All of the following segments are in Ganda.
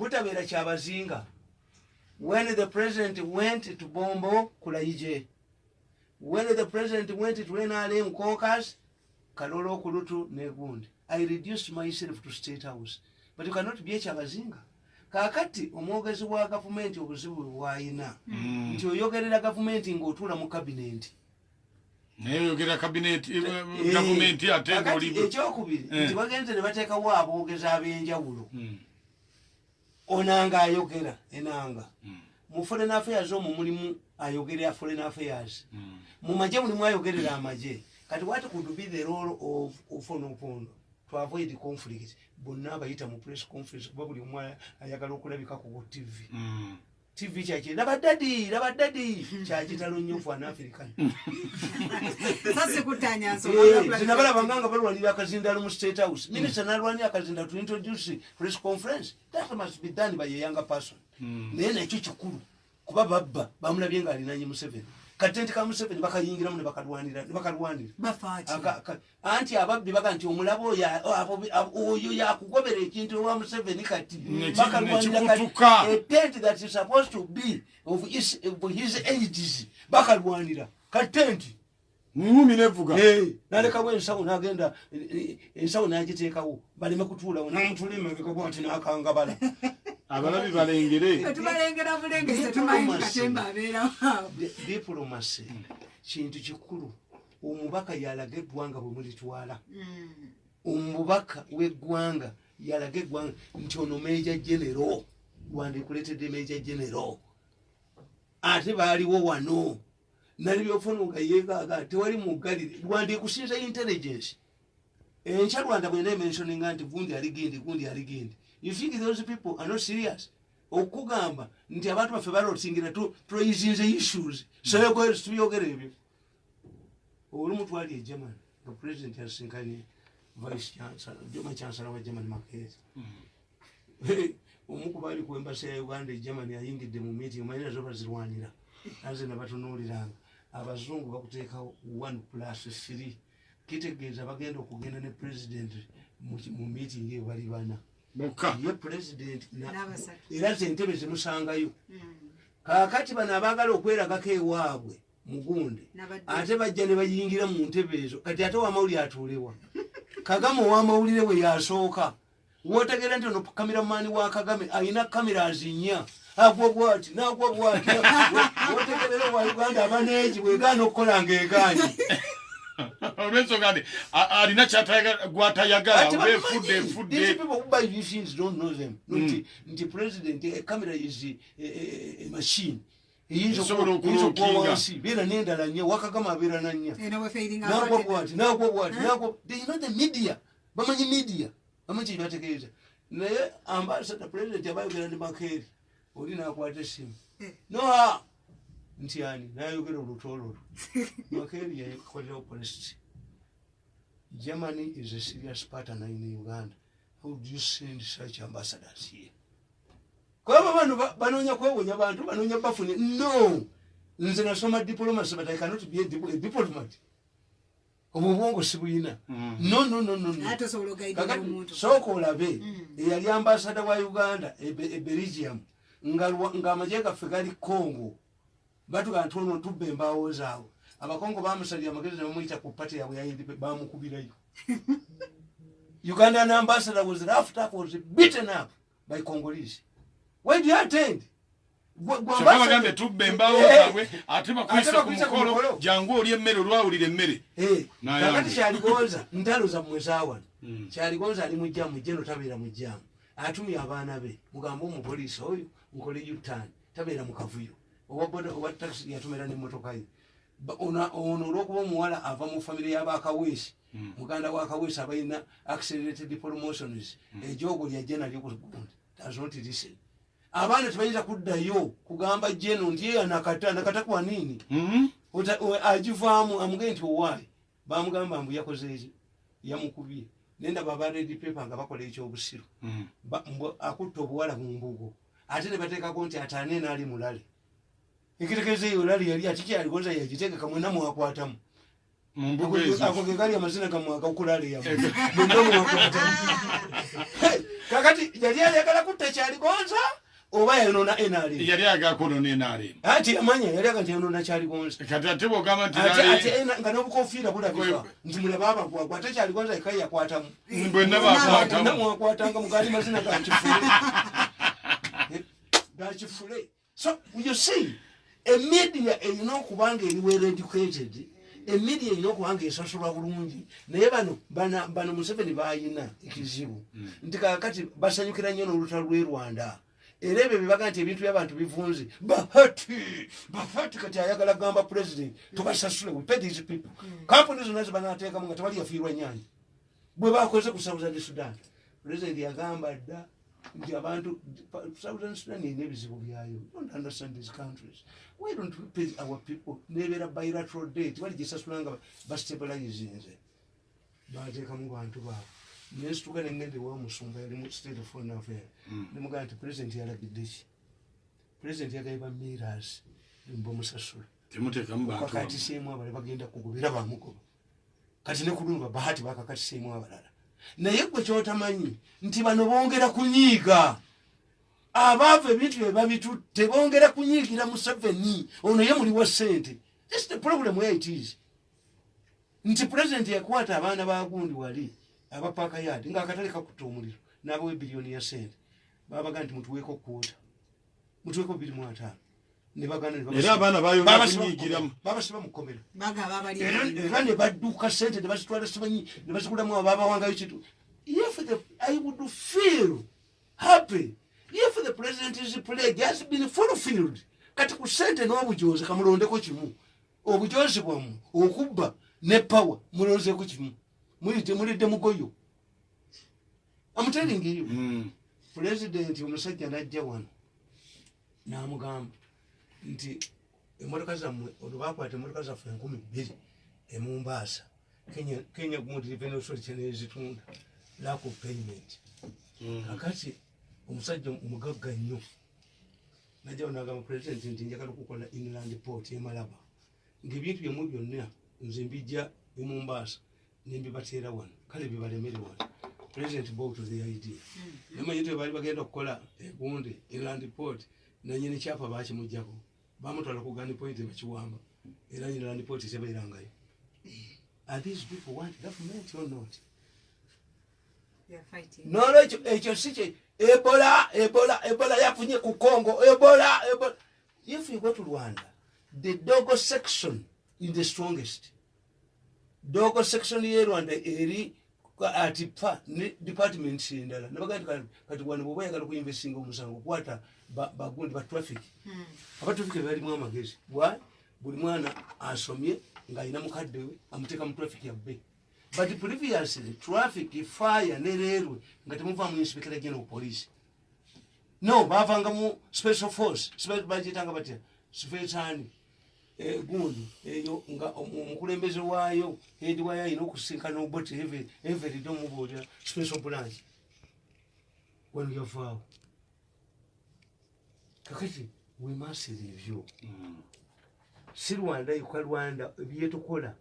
butabera kyabazinga. When the president went to Bombo Kulaije, when the president went to NRM caucus, Kalolo Kulutu Negundi, I reduced myself to State House. But you cannot be a Chavazinga. Kakati, omogezi wa government obuzibu waina. Nti oyogerera government ngotula mu cabinet. Yogera cabinet government atengo libo. Ekyokubiri, nti bagenze ne bateeka wa aboogezi ab'enjawulo. Onanga ayogera enanga. Mu foreign affairs omwo mulimu ayogerera foreign affairs. Mu maje mulimu ayogerera amaje. Kati what could be the role of Fonopono to avoid conflict? Bonna bayita mu press conference kuba buli omwe ayagala okulabika ku TV. TV chachi labadadi chachitalo nnyo for an African. Sasa kutanya so zinabala banganga balwali akazindalo mu State House. Minister nalwani akazinda to introduce press conference. That must be done by a younger person. Nene ekyo kikulu kuba babba bamulabye nga alinanye Museveni. Katenti ka Museveni bakayingira mu ne bakalwanira bafaati anti ababbi baga nti omulabo oyo yakugobera ekintu wa Museveni kati bakalwanira a tent that is supposed to be of his ages bakalwanira katenti Mumi nevuga naleka bwe ensawo nagenda ensawo najiteekawo baleme kutuula namutulime biko ati nakangabala abalabi balengere tubalengera bulengese tumanyi katemba abeera diplomacy kintu kikulu omubaka yalaga eggwanga bwe mulitwala omubaka w'eggwanga yalaga eggwanga nti ono Major General wandikuleetedde Major General ate baaliwo wano nali byofuna nga yeegaaga tewali mugalire wandikusinza intelligence enkya Rwanda bwe nementioninga nti gundi aligindi. You think those people are not serious? Okugamba nti abantu baffe balosingira tuyizinze issues so tuyogere ebyo olumu twali e Germany the president yasinkanye vice chancellor wa Germany Makete omuku bali ku embassy ya Uganda e Germany ayingidde mu meeting mayina zo bazirwanira naze nabatunuuliranga abazungu bakuteeka 1+3 kitegeeza bagenda okugenda ne president mu meeting eyo bali bana ye president era zentebe zimusangayo kakati bano abagala okweragako ewaabwe mugunde ate bajja ne bayingira mu ntebe ezo kati ate wamawulire atuulewa Kagame owamawulire we yasooka wotegeera nti ono kameramani wa Kagame alina cameras nnya agwa bwati nagwa bwati wotegeera wa Uganda abaneegi bwegaana okukola ng'egaanyi Rezo gade alina chatayaga gwatayagala we food these people who buy these things don't know them. The president a camera is a machine. He is a bera nenda nya wakagama bera nanya nagwa they know the media bamanyi media bamanyi bategeeza naye ambassador president yabayogera ndi Makeri olina akwate simu no ntiani nayogera olutololo Makeri yakolera police. Germany is a serious partner in Uganda. How do you send such ambassadors here? Kwa bano banonya kwewonya bantu banonya bafune no nze nasoma diplomacy but I cannot be a diplomat. Omubongo sibuyina no hata solo guide omuntu soko olabe yali ambassador wa Uganda e Belgium nga amajega fegali Congo batu kantono tubbe mbaawo zaawo abakongo bamusalira amagezi ne bamuyita ku party yawe yayindi bamukubirayo. Ugandan ambassador was roughed up, was beaten up by Congolese. Why do you attend? Shakama gambe tubbe mbaawo zaabwe ate bakwisa ku mukolo jangu oli emmere olwawulira emmere kakati kyaligonza ntalo za mwezawa kyaligonza ali mujjamu jeno tabeera mujjamu atumye abaana be mugamba omupoliisi oyo nkole yutani tabeera mu kavuyo owa taxi yatumira n'emmotoka ye ono olw'okuba omuwala ava mu famire y'abakaweesi muganda wa kaweesi abalina accelerated promotions ejogo lya jena lyokugundi does not listen. Abaana tebayinza kuddayo kugamba jeno nti nakata kwa nini ajivaamu amuge nti owaali bamugamba mbu yakoze eki yamukubye nenda baba ready paper nga bakola ekyobusiru akutta obuwala mu mbugo ate ne bateekako nti ataane naali mulale ekitegeeza eyo lali yali atiki aligonza yagiteeka kamwe namwakwatamu ako ge gali amazina gamwaka okulala yamu bonna mwakwatamu kakati yali ayagala kutta Kyaligonza oba yanona NRM yali agakona NRM ati amanya yali agati yanona Kyaligonza kati ate bogamba nti ati nga n'obukofiira bulabika nti mulaba abagwagwa ate Kyaligonza ekaya yakwatamu bwenna bakwatamu namwakwatanga mugali mazina gakifule so you see media erina okubanga eri well educated media erina okubanga esasulwa bulungi naye bano Museveni bayina ekizibu nti kakati basanyukira nnyo n'olutalo lw'e Rwanda era ebyo bebaga nti ebintu by'abantu bivunze bahati kati ayagala gamba president tubasasule we pay these people kampuni zonna zibanateekamu nga tewali yafiirwa nyanja bwe bakoze ku Southern Sudan president yagamba dda nti abantu Southern Sudan erina ebizibu byayo don't understand these countries why don't we pay our people nebeera bilateral debt tewali gyesasula nga bastabilizinze bateekamu bantu baabwe nesituka nengende wa musumba yali mu state of foreign affairs nemugamba nti president yalagidde ki president yagaiba miras mbomusasula temuteekamu bantu kakatiseemu abala bagenda kugubira bamugoba kati nekulumba bahati bakakatiseemu abalala naye gwe kyotamanyi nti bano bongera kunyiiga abaava ebintu bye babitutte bongera kunyiigira Museveni ono ye muliwa ssente this the problem where it is nti president yakwata abaana bagundi wali abapaka yadi ng'akatale kakutta omuliro n'abawa biliyoni ya sente babaga nti mutuweeko kwota mutuweeko 2.5 ne bagana era abaana bayongera kunyigiramu babasiba mu kkomera era ne badduka sente ne bazitwala simanyi ne bazigulamu ababawangayo kitu I would feel happy if the president's pledge has been fulfilled kati ku sente n'obujozi kamulondeko kimu obujozi bwamu okubba ne power mulonzeeko kimu mulidde mugoyo I'm telling you president omusajja najja wano n'amugamba nti emmotoka zammwe olubakwata emmotoka zaffe 12 Mombasa Kenya Good Revenue Authority nezitunda lack of payment kakati omusajja omugagga nnyo najja n'agamba president nti njagala okukola inland port e Malaba ng'ebintu byemu byonna nze mbijja e Mombasa nembibateera wano kale bibalemere wano president bought the idea namanyi nti bali bagenda okukola egundi inland port nanyini kyapa bakimujjako bamutwala ku Gun Point bakiwamba era inland port tebeerangayo and these people want government or not nolwekyo ekyo si kye Ebola yafunye ku Congo Ebola if you go to Rwanda the Dogo section is the strongest Dogo section ye Rwanda eri atipa department endala nabagandi kati wano bwe bayagala ku investing omusango kwata bagundi ba traffic abatraffic bali mu amagezi buli mwana asomye nga ina mukadde we amuteka mu traffic yabbe but previously traffic fire nererwe nga temuva mu inspector general police no bavanga mu special force special budget anga batya special gundi eyo nga omukulembeze waayo head wire ino kusinkana oboti every domu boda special branch when you fall kakati we must review si Rwanda yuka Rwanda byetukola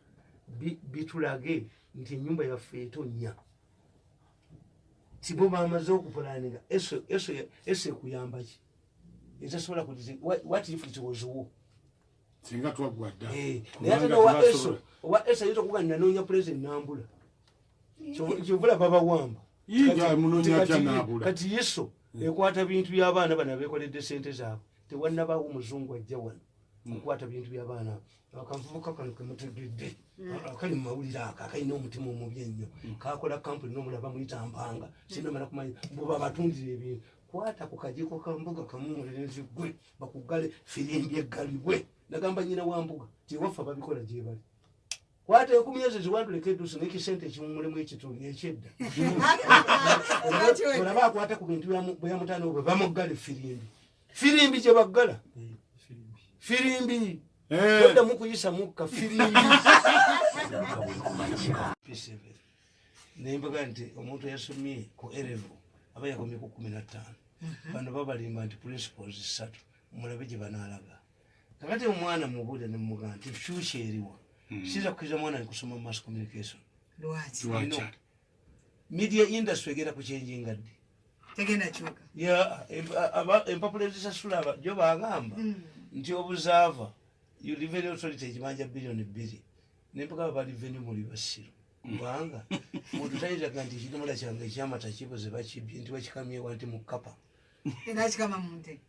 bitulage nti nyumba yaffe etonya tibo bamaze okupulaninga eso kuyamba ki ezasobola kuti what if it was war singa twagwadda wa eso yito kugana nonya president nambula kyovula baba wamba yiga munonya nambula kati yeso ekwata bintu by'abaana bana bekoledde sente zaabwe tewanna bawo muzungu ajja wano mukwata bintu by'abaana akamvubuka kano kemutegedde akali mumawulire akayina omutima omubi ennyo kakola kampuni n'omulaba muyitambanga sinamala kumanya buba batundira ebintu kwata ku kajiko ka mbuga kamumulenzi gwe bakugale firimbi eggalibwe nagamba nyina wa mbuga tiwaffe babikola gye bali kwata ekumyezi ziwandulekedusi n'ekisente ekimumulemu ekituli ekyedda olaba akwata ku bintu bwe yamutana bwe bamuggale firimbi gye baggala firimbi Yoda mukuyisa mukka firimbi nembaga nti omuntu yasomye ku erevo aba yakomye ku 15 bano babalimba nti principles 3 mulabe gye banaalaga kakati omwana mubuuza ne mugamba nti future eriwa siza kukiza mwana kusoma mass communication lwaki media industry egera ku changing ddi tegenda chuka ya empapula ezisasula jo bagamba nti obuzaava you revenue authority ekimanja bilioni 2 nempaka bali revenue muli basiru kubanga muntu tayinza nti ekidomola kyange ekyamata kibuze bakibye nti wakikamyewa nti mukapa era kikama munte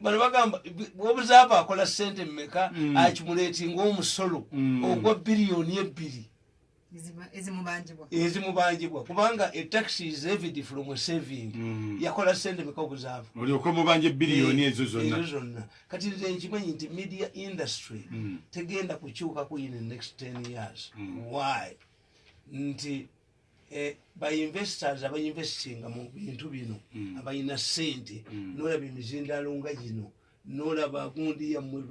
bano bagamba obuzaava akola sente mmeka akimuleetinga omusolo ogwa bilioni 2 ezimubangibwa kubanga a tax is levied from a saving yakola sente mmeka obuzaava olyoka mubanje bilioni ezo zonna kati nze nkimanyi nti media industry tegenda kukyukaku in the next 10 years why nti ba-investors abayinvestinga mu bintu bino abayina sente nolaba emizindalo nga gino nolaba gundi yammwe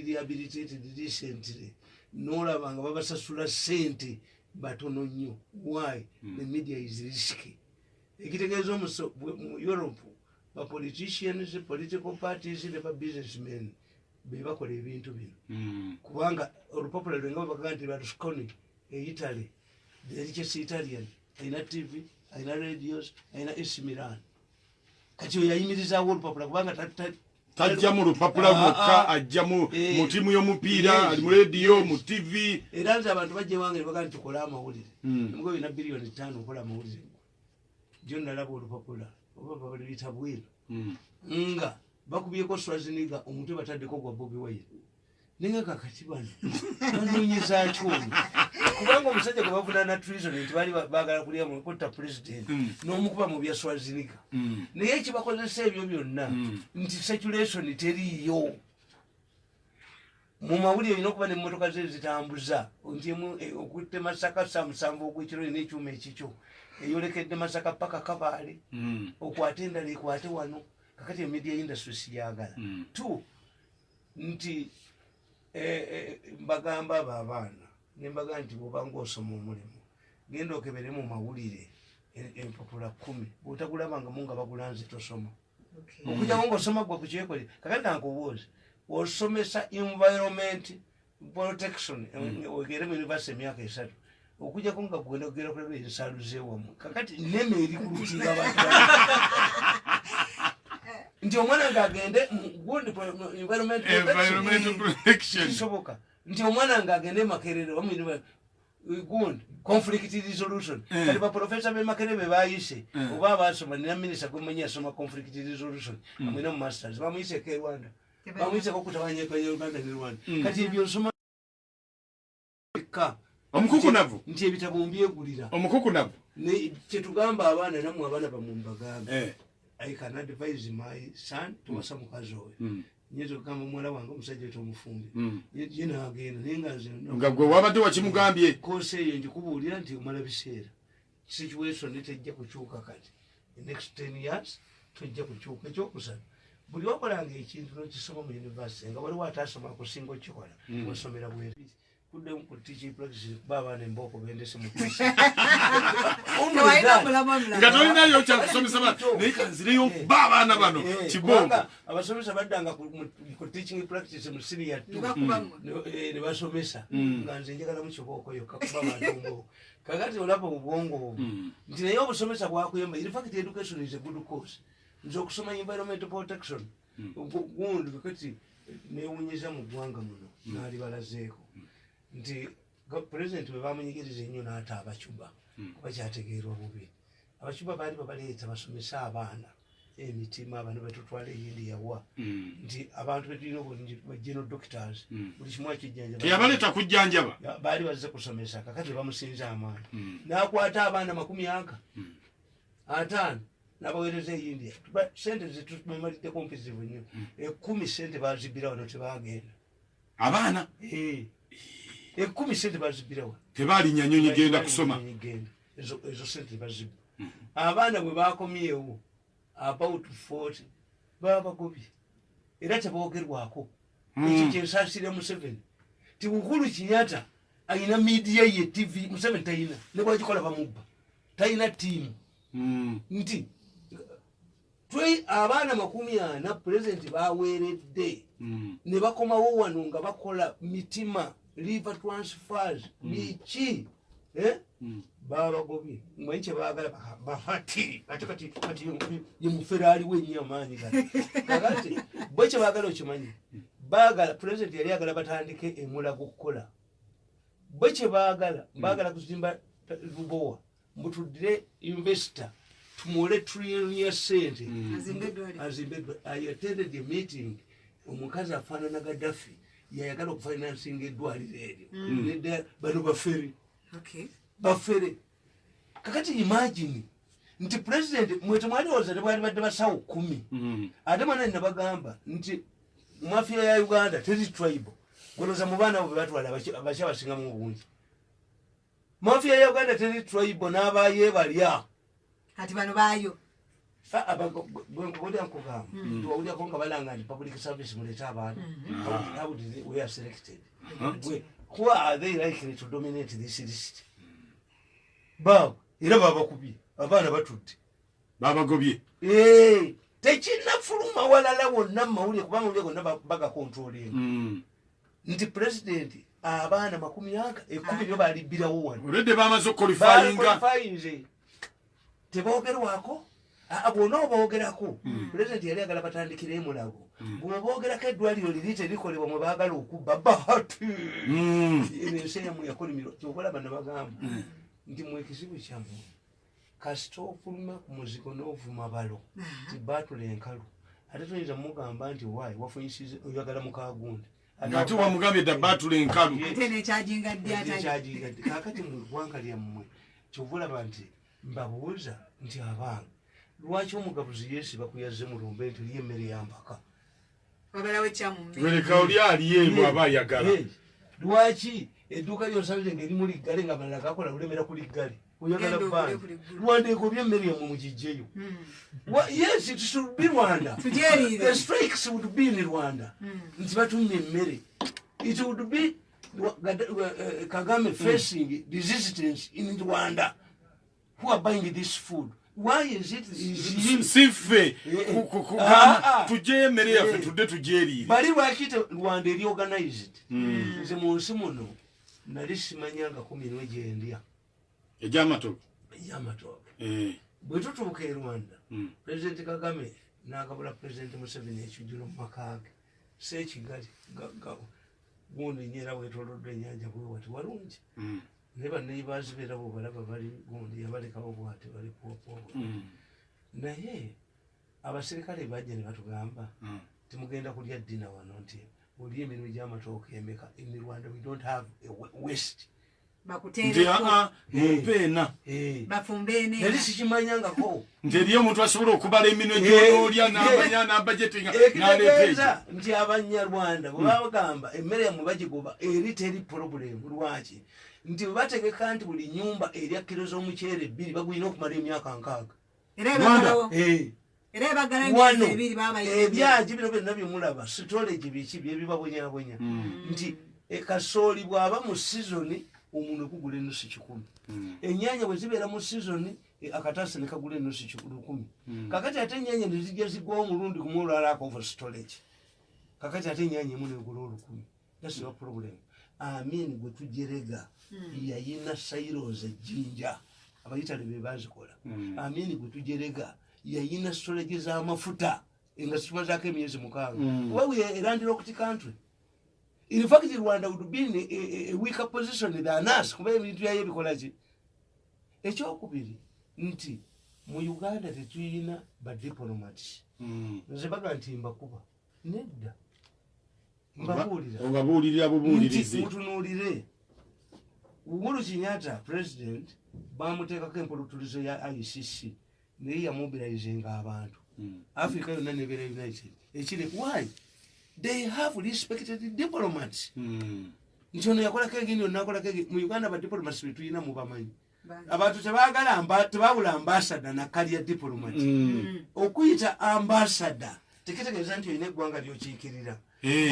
rehabilitated recently nolaba nga babasasula sente batono nnyo why the media is risky ekitegeeza mu Europe ba politicians political parties ne ba businessmen bebakola ebintu bino kubanga olupapula lwenga babaga nti Berlusconi Italy the richest Italian aina TV aina radios aina AC Milan kati oyayimirizawo olupapula kubanga tajja mu lupapula lwokka ajja mu timu y'omupiira ali mu radio mu TV era nti abantu bajje wange baga nti tukola amawulire ngo bina bilioni 5 okola amawulire jo nalaba olupapula oba baliyita bwira nga bakubyeko Schwarzenegger omuntu bataddeko gwa Bobi Wine ninga kakati bano banonyeza kyoni kubanga omusajja gwe bavunana treason nti bali bagala kulya mu kota president n'omukuba mu bya Schwarzenegger naye ekibakozesa ebyo byonna nti circulation teriyo mu mawulire olina okuba n'emmotoka ze zitambuza nti okutte Masaka saa 7 ogw'ekiro n'ekyuma ekikyo eyolekedde Masaka paka Kabaale okwate endala ekwate wano kakati media industry siyagala tu nti mbagamba abaana nembaga nti bwobanga osoma omulimu genda okebere mu mawulire empapula 10 bwotagulabanga munga bagulanze tosoma okujja ngo osoma gwa kukyekole kakati kankubuuze osomesa environment protection ogere mu university emyaka 3 okujja ko nga gwenda kugera kulaba ensaluzeewamu kakati neme eri kulutinga abantu nti omwana ng'agende gundi environment protection kisoboka nti omwana ng'agende Makerere wamwini gundi conflict resolution kali baprofesa be Makerere bayise oba abasoma nina minisita gwemanyi asoma conflict resolution amwina mu masters bamuyise ke Rwanda bamuyise ko kutabanya kwa Uganda ne Rwanda kati ebyo nsoma omukuku navu nti ebitabo mbyegulira omukuku navu ne kyetugamba abaana namwe abaana bamumbagambe I can advise my son to wasa mukazi owe nyezo kama mwana wange omusajja tomufumbe yena agenda nengaze nga gwe wabadde wakimugambye kose ye ndikubuulira nti omala biseera situation tejja kukyuka kati the next 10 years tujja kukyuka ekyokusana buli wakolanga ekintu n'okisoma mu university nga waliwo ataasoma kusinga okikola wasomera bwere kudde mu teaching practice baba nemboko bendese mu kwisi nga tolinayo kyakusomesa bana naye kanzireyo babaana bano kibonga abasomesa baddanga ku teaching practice mu senior ne basomesa nga nze njagala mu kiboko yokka kuba bantu kakati olapa obwongo nti naye obusomesa bwakuyamba in fact education is a good course nze okusoma environmental protection gundi kakati newunyeza mu ggwanga muno naali balazeeko nti president bwe bamunyigiriza ennyo n'ata abacuba kuba kyategeerwa bubi abacuba baali babaleeta basomesa abaana emitima abantu betutwala eyindi yawa nti abantu betulina obulungi general doctors buli kimu akijjanjaba teyabaleeta kujjanjaba baali bazze kusomesa kakati bamusinza amaani n'akwata abaana 50 n'abaweereza eyindi sente zetumaliddeko kumpizivu nnyo 10 sente bazibira wano tebagenda abaana 10 sente bazibirawo tebaalinya nyonyi genda kusoma ezo sente bazibba abaana bwe bakomyewo about 40 baba bagobye era teboogerwako ekyo kyensasire Museveni ti Uhuru Kenyatta ayina media ye TV Museveni tayina ne bwagikola bamubba tayina tiimu nti abaana 40 president baweeredde ne bakomawo wano nga bakola mitima liver transfers biki babagobye mwe kye baagala bafati kati ye muferali wennya amaanyi kakati bwe kye baagala okimanyi baagala president yali agala batandike emulago okukola bwe kye baagala kuzimba Lubowa mutudire investor tumuole trillion ya sente azimbe. I attended a meeting omukazi afaanana Gaddafi yayagala okufinansinga eddwaliro eryo bano bafere kakati imagine nti president mwetemwalioza tebwali badde basawo 10 ate mwana nabagamba nti mafia ya Uganda teri tribal goloza mu baana bo batwala abasha basinga mu bungi mafia ya Uganda teri tribal n'abaye balya kati bano bayo bwenkogoda nkugamba tuwawulya ko nga balanga nti public service muleta abantu how did we are selected who are they likely to dominate this list era babakubye abaana batudde babagobye tekinafuluma walala wonna mawulire kubanga ulye gonna bagakontrolinga nti president abaana 10 byo balibbirawo wano olwedde bamaze okolifayinga tebogerwako bwona oboogerako president yali agala batandikira emulago bwoboogerako eddwaliro liri terikolebwa mwe baagala okubba bahati ensi yamu yakolimirwa kyokola bano bagamba nti mwekizibu kyammwe kasita ofuluma ku muzigo n'ovuma balo tibatula enkalu ate toyinza mugamba nti wayi wafunyisize oyagala mukagundi ate wamugambye dda batula enkalu ate nekyajingadde kakati mu ggwanga lyammwe kyovulaba nti mbabuuza nti abange lwaki omugabuzi yeesiba kuyaze mu lumbe nti liyo emmere yampaka weleka oli aliyeemu aba ayagala lwaki edduuka lyosabire ngeri mu liggale nga balala gakola lulemera ku liggale oyagala bbanyi Rwanda ekobye emmere yammwe mugijjeyo yes it should be Rwanda the strikes would be in Rwanda nti batumye emmere it would be Kagame facing resistance in Rwanda who are buying this food. Why is it sife tujje emmere yaffe tudde tujeri bali lwakite Rwanda eri organized nze mu nsi muno nali simanyanga kuminwe gyendya ejamatoke bwe tutuuka e Rwanda president Kagame n'agabula president Museveni ekijjulo mu makaage sekigali gundi nyera wetoloddwa ennyanja bwewati walungi naye banneighbours beera bwobalaba bali gundi yabalekawo bwate bali poopoobo naye abasirikale bajja ne batugamba timugenda kulya ddina wano nti oli emirimu gy'amatooke emeka in Rwanda we don't have a west mumpeena nali sikimanyangako nti eriyo omuntu asobola okubala eminwe gy'onoolya n'amanya n'abajetinga ekitegeeza nti abanyarwanda bwe babagamba emmere yammwe bagigoba eri teri purobulemu lwaki nti bwe bategeka nti buli nyumba erya kiro z'omuceere 2 bagulina okumala emyaka 6 ebyaji bino byonna byemulaba storage biki byebibabonyabonya nti kasooli bw'aba mu sizoni omuntu okugula ennusu 100 ennyanya bwe zibeera mu sizoni akatasi ne kagula ennusu 100 kakati ate ennyanya ne zijja zigwawo omulundi gumu olwalaaka over storage kakati ate ennyanya emu negula 1000 that's no problem amin gwe tujerega yayina silos ejjinja abayitale be bazikola amin gwe tujerega yayina storage z'amafuta nga zimazaako emyezi 6 we are a landlocked country. In fact, Rwanda would be in a weaker position than us. Kuba ebintu byayo bikola ki ekyokubiri nti mu Uganda tetuyina badiplomats nze baga nti mbakuba nedda mbabuulirira bubuulirizi mutunuulire Uhuru Kenyatta president bamuteekako empulutulizo ya ICC naye yamobilizinga abantu Africa yonna nebeera united ekiri why they have respected diplomats nti ono yakolako egindi ono nakolako egindi mu Uganda badiplomats betuyina mubamanyi abantu tebawula ambassador nakalya diplomat okuyita ambassador tekitegeeza nti olina eggwanga lyokiikirira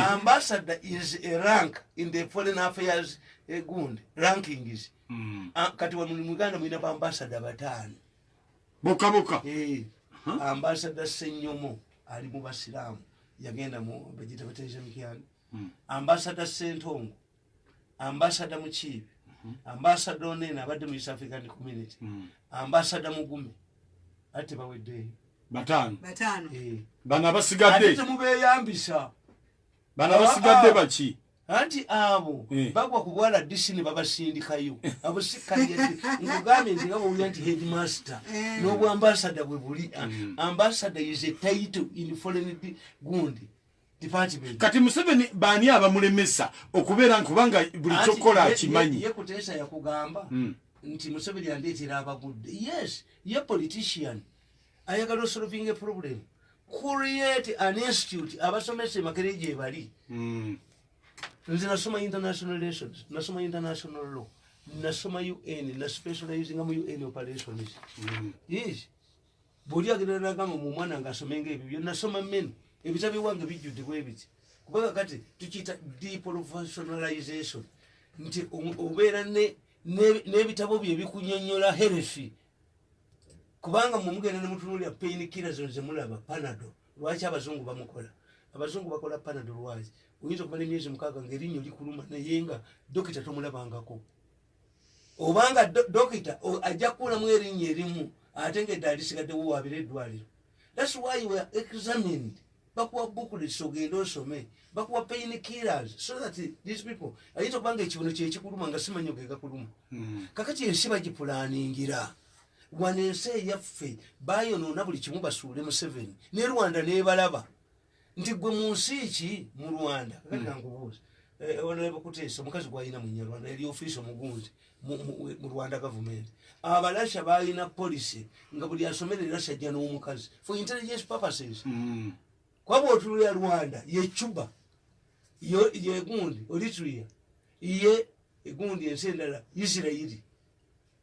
ambassador is a rank in the foreign affairs gundi rankings kati wano mu Uganda mulina baambassador 5 bokaboka ambassador Senyomo ali mu basiraamu yagenda mu vegetarianism kyani ambassador Sentongo ambassador Muchibi ambassador onene abadde mu East African Community ambassador Mugume ate baweddeyo batano bana basigadde ate temubeyambisa bana basigadde baki anti abo bagwa ku bwala disini babasindikayo abo sikali ngugame nzinga bawulya nti headmaster n'obwa ambassador bwe buli ambassador is a title in foreign gundi department kati Museveni bani abamulemesa okubeera nkubanga buli kyokola akimanyi ye kutesa yakugamba nti Museveni yandeetera abagudde yes ye politician ayagala solving a problem create an institute abasomesa makereje ebali nze nasoma international relations nasoma international law nasoma UN na specializing mu UN operations yes buli agenda gamba mu mwana ngasomenga ebyo nasoma men ebitabi wange bijjudde kwebiti kubaga kati tukita deprofessionalization nti obeera n'ebitabo bye bikunyonyola healthy kubanga mumugenda ne mutunulya pain killers ze mulaba Panadol lwaki abazungu bamukola abazungu bakola Panadol lwaki uyinza kumala emyezi 6 ng'erinnyo likuluma nayenga dokita tomulabangako obanga dokita ajja kukulamu erinnya erimu ate ng'eddaali lisigaddewo waabira eddwaliro. That's why you were examined. Bakuwa booklets ogenda osome, bakuwa pain killers so that these people ayinza kubanga ekibuno kyekikuluma nga simanyi ogega kuluma. Kakati ensi bagipulaningira wano ensi eyaffe bayonoona buli kimu basuule Museveni ne Rwanda nebalaba nti gwe mu nsi ki mu Rwanda kakati nankubuuza Honorable Kuteesa omukazi gwalina mu Nyarwanda eri ofiisi omugunzi mu Rwanda government abalasha balina policy nga buli asomere lasha ajja n'omukazi for intelligence purposes. Kwabo otuya Rwanda ye Cuba ye gundi Eritrea ye gundi ensendala Israeli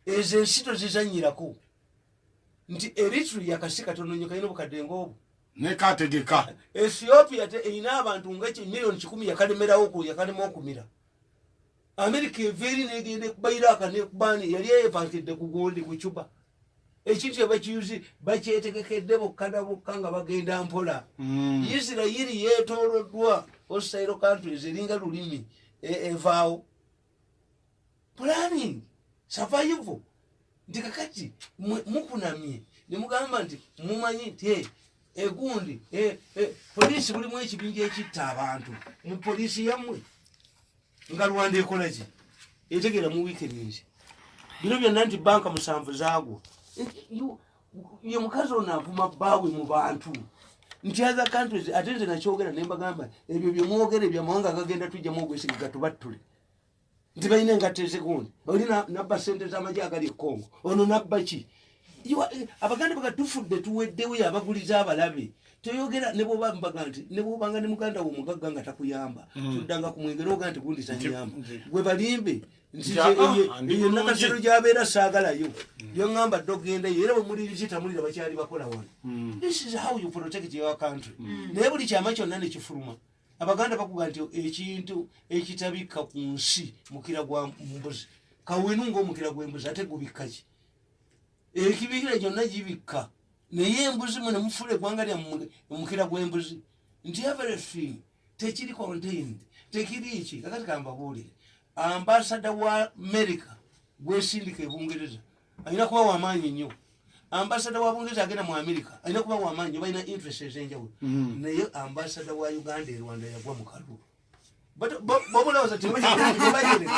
eze nsito zizanyirako nti Eritrea kasika tononyoka ino bukadengo ne kategeka Ethiopia te ina abantu ngache milioni 10 yakalemerawo ku yakalemo okumira America everi negende kubayiraka ne kubani yali yepantide ku gondi ku Cuba ekintu abakiyuzi bakyetegekedde bokkana bokkanga bagenda mpola. Israeli yetooloddwa hostile countries eringa lulimi evaawo planning survival nti kakati mukunamye ne mugamba nti mumanyi nti egundi polisi mulimu ekibinja ekitta abantu mu polisi yammwe nga Rwanda ekola ki etegera mu weekends bino byonna nti banka 7 zaagwo ye mukazi ono avuma bbaawe mu bantu nti other countries ate nze nakyogera ne mbagamba ebyo bye mwogere bya mawanga gagenda tujjamu ogwesiga tubattule nti balina engatte ezigundi oli nabba sente z'amagye agali Congo ono nabba ki abaganda bagatufudde tuweddewo abaguliza abalabe toyogera ne bwoba mbaga nti ne bwobanga ne muganda wo mugagga nga takuyamba tuddanga ku mwenge n'oga nti gundi tanyamba gwe balimbe nti eyo nakasero gy'abeera saagalayo yo ngamba dogenda era bwe muli kitamulira bakyali bakola wano. This is how you protect your country. Naye buli kyama kyonna ne kifuluma abaganda bakuga nti ekintu ekitabika ku nsi mukira gwa mbuzi kawenu ng'omukira gw'embuzi ate gubikka ki ekibikira gyonna gibikka naye embuzi mwe nemufule eggwanga lya mukira gw'embuzi nti everything tekiri contained tekiri ki kakati kambabuulire ambassador wa America gwesindika ebungereza alina kuba wamaanyi nnyo ambassador wa bungereza agenda mu America alina kuba wamaanyi balina interest ez'enjawulo naye ambassador wa Uganda e Rwanda yagwa mu kalulu bobulawoza tibabayire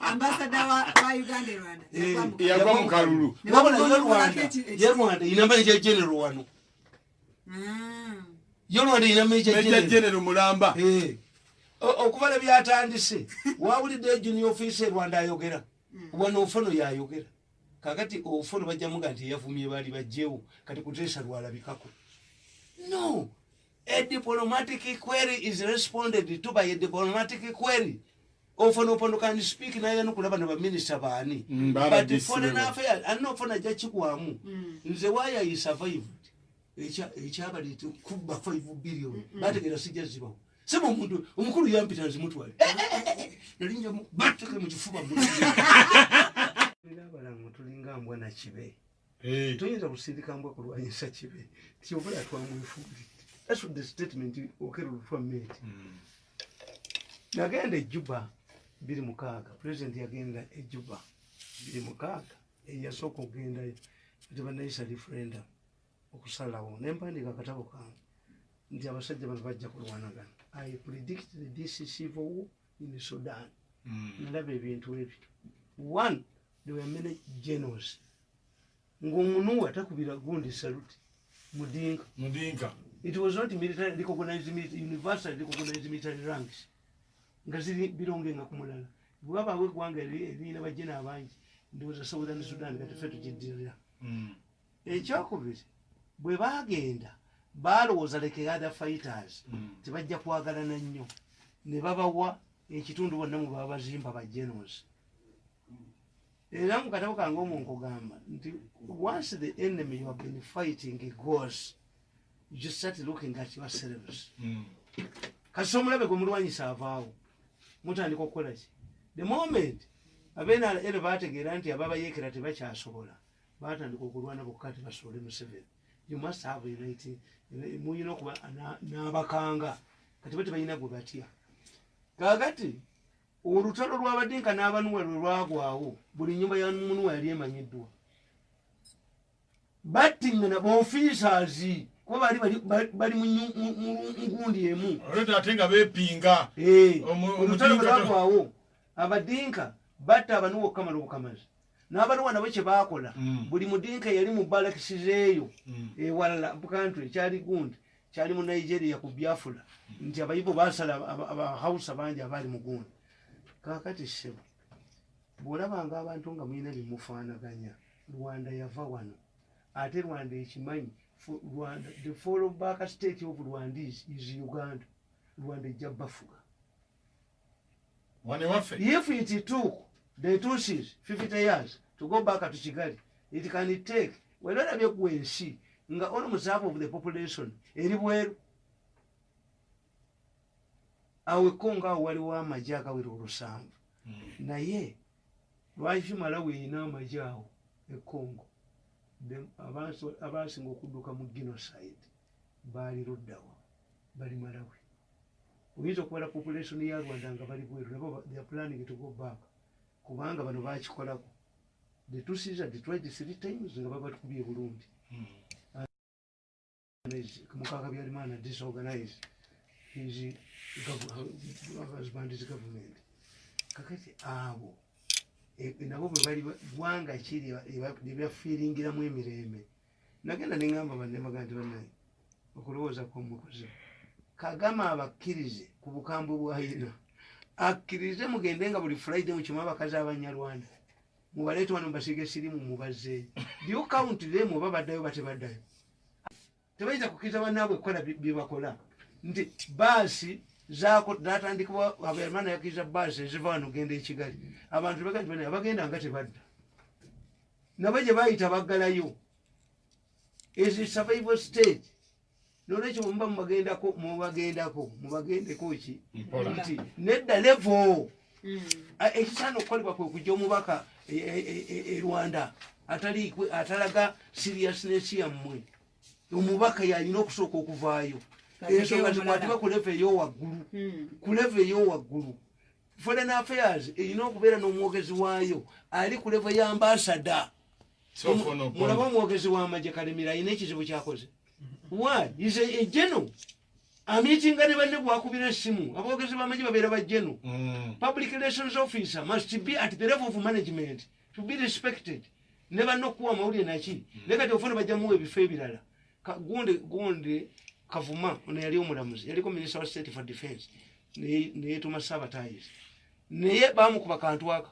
ambassador wa Uganda e Rwanda yagwa mu kalulu ye Rwanda ina manager general wano yo Rwanda ina manager general mulamba okuvala byatandise wawulidde junior officer Rwanda ayogera wano ofono yayogera kakati ofono bajjamuga nti yavumye bali bajjewo kati Kuteesa lwalabikako. No, a diplomatic query is responded to by a diplomatic query. Ofono can speak na yanu kulaba na minister bani but foreign affairs and no foreign jachikwamu nze why I survived ekyabali kubba 5 billion bategera sijazibawo sema omuntu omukulu yampita nzimutwale nalinja mu bateke mu kifuba mu nabala mutulinga mbwa na kibe tuyinza kusindika mbwa kulwanyisa kibe kyobula twamwefuuli. That's what the statement okero lutwa made nagenda Juba 26 president yagenda ejuba 26 eyasooka okugendayo tebanayisa referendum okusalawo nempandika akatabo kange nti abasajja bano bajja kulwanagana. I predicted this civil war in Sudan. Nalaba ebintu ebyo. One, there were many generals. Ng'omunuwa takubira gundi salute. Mudinka. It was not military recognized, universally recognized military ranks. Nga ziri birongenga ku mulala. Bwaba weggwanga erina bajjena abangi ndowooza Southern Sudan kati ffe tukiddirira. Ekyokubiri bwe baagenda balowooza like other fighters tebajja kwagalana nnyo ne babawa ekitundu bonna mu baba bazimba ba generals. Era mu katabo kange omuntu gamba nti once the enemy you have been fighting goes, you just start looking at yourselves. Kasi omulabe gwe mulwanyisa avaawo mutandika okukola ki? The moment abeena ere baategeera nti ababayeekera tebakyasobola baatandika okulwana bokka tebasobole Museveni. You must have a right. Muyina okuba n'abakanga kati bo tebalina gwe batya. Kaakati olutalo lw'Abadinka n'Abanuwa lwe lwagwawo buli nnyumba ya Munuwa yali emanyiddwa. Battingana b'ofiisers kuba bali mu ngundi emu. Olwedde ate nga beepinga. Olutalo bwe lwagwawo Abadinka batta Abanuwa okukamala obukamazi. N'Abanuwa nabo kye baakola buli Mudinka yali mu balakisi zeeyo ewalala country kyali gundi kyali mu Nigeria ku Biafra nti abayibo baasala abahausa bangi abaali mu gundi. Kaakati ssebo bw'olabanga abantu nga mulina bimufaanaganya Rwanda yava wano ate Rwanda ekimanyi the fallback state of Rwanda is Uganda. Rwanda ejja bafuga. If it took the Tutsis 50 years to go back to Kigali, it can take whether they go and see nga almost half of the population anywhere. Awekonga waliwo amajja agawera olusanvu naye lwaki Malawi erina amajja awo ekongo abaasinga okudduka mu genocide baali luddawa bali Malawi. Oyinza okubala population ya Rwanda nga bali bweru nabo they are planning to go back kubanga bano baakikolako. The Tutsis are destroyed 3 times nga baba tukubye Burundi. Mukaka Habyarimana disorganized his government. Kakati abo nabo bwe bali gwanga kiri ne byafiiringiramu emirembe. Nagenda ne ngamba bannemaga nti bannaye okulowooza kw'omukozi Kagama abakkirize ku bukambwe bw'ayina akkirize mugende nga buli Friday mu kimu abakazi Abanyarwanda mubaleete wano mbasiige sirimu mubazzeeyo. Do you count them oba baddayo batebaddayo? Tebayinza kukkiriza bannaabwe kukola bye bakola nti baasi zatandikibwa Habyarimana yakkiriza baasi eziva wano genda e Kigali abantu tebaga nti abagenda nga tebadda nabo gye baayita baggalayo is a survival state. Nolwekyo muba mubagendeko ki nti nedda level ekisaana okukolebwa kwe kujja omubaka e Rwanda atalaga seriousness yammwe. Omubaka yalina okusooka okuvaayo ensonga zikwatibwa ku level ey'owaggulu. Foreign Affairs erina okubeera n'omwogezi waayo ali ku level ya ambassador. Mulaba omwogezi w'amagye Kalemera alina ekizibu kyakoze. Why? He's a general. Amitinga ne banne bwakubira essimu aboogezi b'amagye babeera ba general. Public relations officer must be at the level of management to be respected. Ne banne okuwa amawulire naki leka teofuna bajja muwa ebifo ebirala. Gundi Kavuma ono yali omulamuzi yaliko Minister of State for Defense neyeetuma Saabatayizi naye baamukuba kantu aka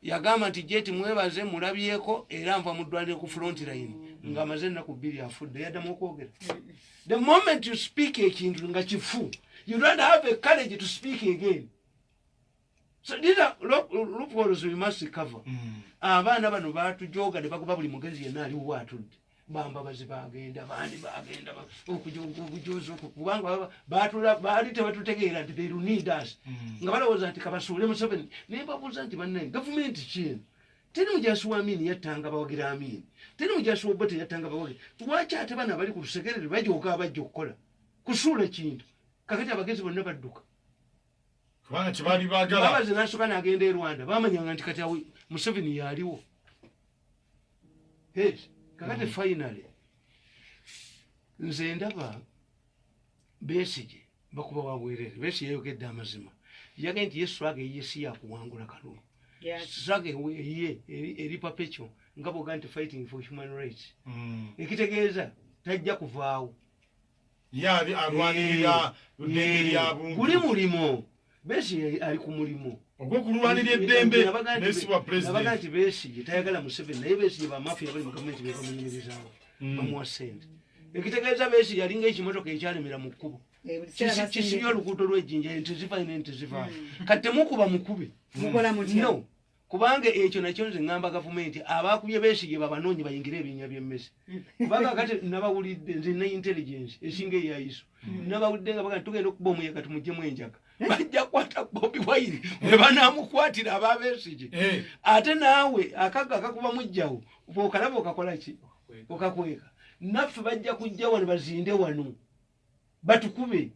yagamba nti jeti mwebaze mulabyeko era nva muddwaliro ku front line nga amaze ennaku 2 afudde yaddamu okwogera. The moment you speak ekintu nga kifu you don't have a courage to speak again. So these are loopholes we must cover. Abaana bano baatujoga ne bakuba buli mugezi yenna aliwo atudde bambabazi bagenda bandi bagenda okujoza kubanga baali tebatutegeera nti they need us nga balowooza nti kabasuule Museveni naye babuuza nti bannaye gavumenti kino teri mujasi wa Amini yattanga bawagira Amini teri mujasi wa Obote yattanga bawagira lwaki ate bana bali ku lusegerere bajooga abajja okukola kusuula kintu kakati abagezi bonna badduka kubanga kibali bagala Mbabazi nasooka n'agenda e Rwanda bamanyanga nti kati Museveni yaliwo. Kakati finally nze ndaba Besigye bakuba wabwerere. Besigye yayogedde amazima. Yagambye nti ye swage ye si yakuwangula Kalulu. Swage ye eri perpetual nga bw'oga nti fighting for human rights. Ekitegeeza tajja kuvaawo. Yali arwanirira eddembe lya buntu. Kuli mulimo. Besigye ali ku mulimo. Ogw'okulwanirira eddembe n'esibwa president. Nabaga nti Besigye tayagala Museveni naye Besigye bamafiya bali mu gavumenti be bamunyumirizaawo. Bamuwa ssente. Ekitegeeza Besigye alinga ekimotoka ekyalemera mu kkubo. Kisibye oluguudo lw'ejjinja ente zivaayo n'ente zivaayo. Kati temukuba mukube. No. Kubanga ekyo nakyo nze ngamba gavumenti abaakubye Besigye babanoonye bayingire ebinnya by'emmese. Kubanga kati nabawulidde nze ne intelligence esinga eyayiso. Nabawulidde nga baga tugenda okuba omuyaga tumuggyemu enjaga. Bajja kukwata Bobi Wine ne banaamukwatira aba Besigye. Ate naawe akaga akakuba mujjawo bw'okalaba okakola ki? Okakweka. Naffe bajja kujja wano bazinde wano batukube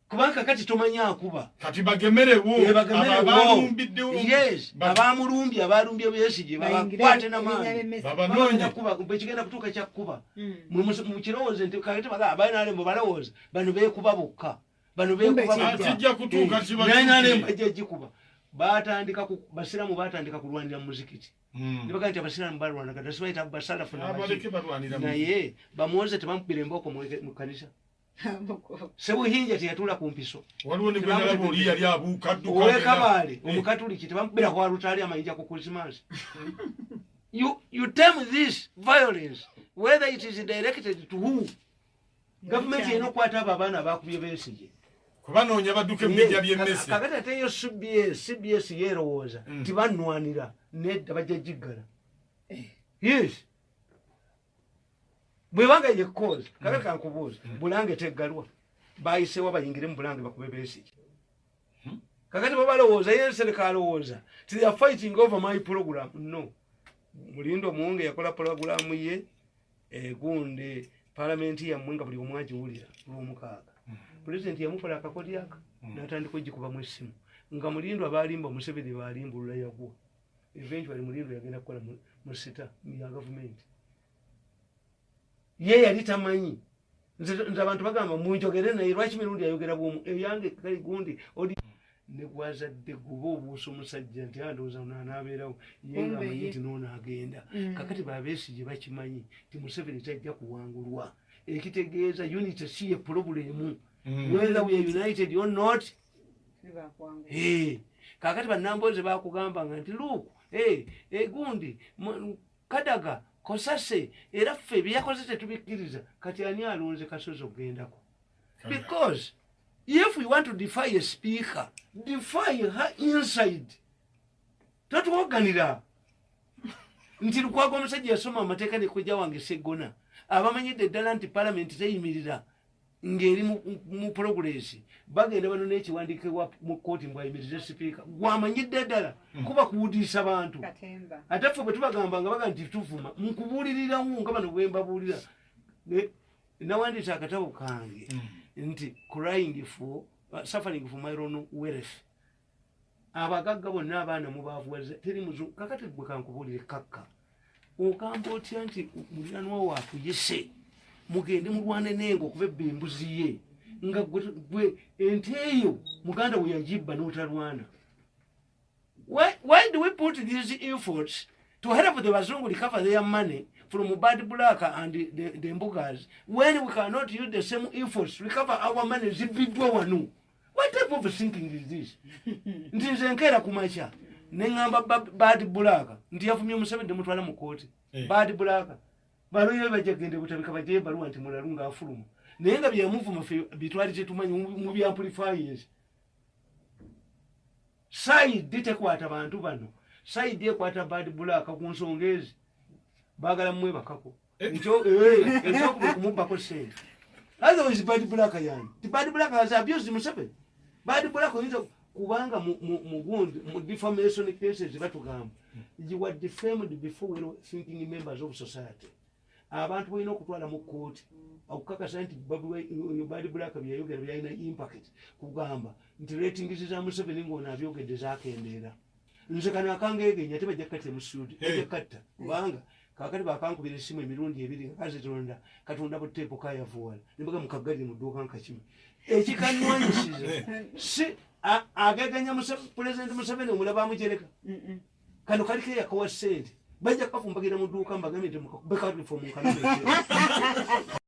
kubanga kati tomanya akuba kati bagemerewo abalumbiddewo abamulumbye abalumbye Besigye bakwate n'amaanyi babanoonye kuba bekigenda kutuuka kyakkuba mu kirowoozo nti kati baga abainalembo balowooza bano beekuba bokka bano beekuba kijja kutuuka kibainalembo ajja gikuba batandika basiramu batandika kulwanira mu muzikiti nibaga nti abasiramu balwana kati sibaita basalafu naye bamuwoze tebamukubira embooko mu kanisa Sebuhinja teyatula ku mpiso. Waliwo ne gwendalaba oli yali abuukadduka. Ow'Ekabale omukatuliki tebamukubira ku alutaali amayinja ku Christmas. You term this violence whether it is directed to who? Government yeno kwata abaana bakubye Besigye. Kubanoonya badduke ebijja by'emmese. Kakati ate yo CBS yeerowooza tibannwanira nedda bajja giggala. Yes. Bwebanga ye cause kakati kankubuuza Bulange teggalwa bayisewo bayingire mu Bulange bakube Besigye. Kakati babalowooza ye serikali alowooza they are fighting over my program. No. Mulindo Muwonge yakola program ye gundi parliamenti yammwe nga buli omu agiwulira olw'omukaaga. President yamukola akakodi aka n'atandika ogikuba mu essimu nga Mulindo abaalimba Museveni baalimbulula yagwa. Eventually Mulindo yagenda kukola mu sita ya gavumenti. Ye yali tamanyi nze abantu bagamba munjogere naye lwaki mirundi ayogera bwomu eyange kali gundi odi ne gwazadde gubo obuuso omusajja nti andowooza n'anaabeerawo ye nga amanyi nti n'ono agenda kakati Besigye bakimanyi ti Museveni tajja kuwangulwa ekitegeeza unity si ye problemu whether we are united or not kakati bannambooze bakugambanga nti look gundi Kadaga Kosase era ffe byakoze tetubikkiriza kati ani alonze Kasozi okugendako because if we want to defy a speaker defy her inside totuwoganira nti Lukwago omusajja yasoma amateeka nekujja wange Seggona abamanyidde ddala nti parliament teyimirira ng'eri mu progress bagenda bano n'ekiwandiikibwa mu kooti mbwayimirize sipiika gwamanyidde ddala kuba kuwudiisa bantu ate ffe bwe tubagambanga baga nti tuvuma nkubuulirirawo nga bano bwe mbabuulira nawandiisa akatabo kange nti suffering for my own wealth abagagga bonna abaana mubaavuwaze teri muzungu kakati gwe kankubuulire kakka ogamba otya nti muliraanwa waakuyise mugende mulwane nengo okuva ebbembuzi ye nga gwe ente eyo muganda we yagibba n'otalwana. Why do we put these efforts to help the Bazungu recover their money from Bad Black and the Mbugas when we cannot use the same efforts to recover our money zibiddwa wano? What type of thinking is this? Nti nze nkeera kumakya ne ngamba Bad Black nti yafumye Museveni mutwala mu kooti Bad Black baluye bajagende butabika baje baluwa nti mulalunga afuluma naye nga byamuvuma ffe bitwali tetumanyi mu byamplifiers side tekwata abantu bano side ekwata Bad Black ku nsonga ezi baagala mmwe bakako ekyo kumubbako sente otherwise Bad Black yani ti Bad Black has abused Museveni. Bad Black oyinza kubanga mu defamation cases batugamba you were defamed before we were thinking members of society. Abantu balina okutwala mu kooti akukakasa nti Bad Black byayogera byalina impact kugamba nti ratings za Museveni ng'ono abyogedde zakendeera nze kano akangeegenya tebajja kkatta emusuudi bajja kkatta kubanga kakati bakankubira essimu emirundi ebiri kazitonda katonda buteepo kayavuwala nembaga mukaggalire mu dduuka nkakimi ekikanwanyisiza si agegenya pulezidenti Museveni omulaba amujereka kano kaliko eyakawa ssente bajja kafumbagira mu dduuka mbagambye nti mukakubekalifomu nkanaa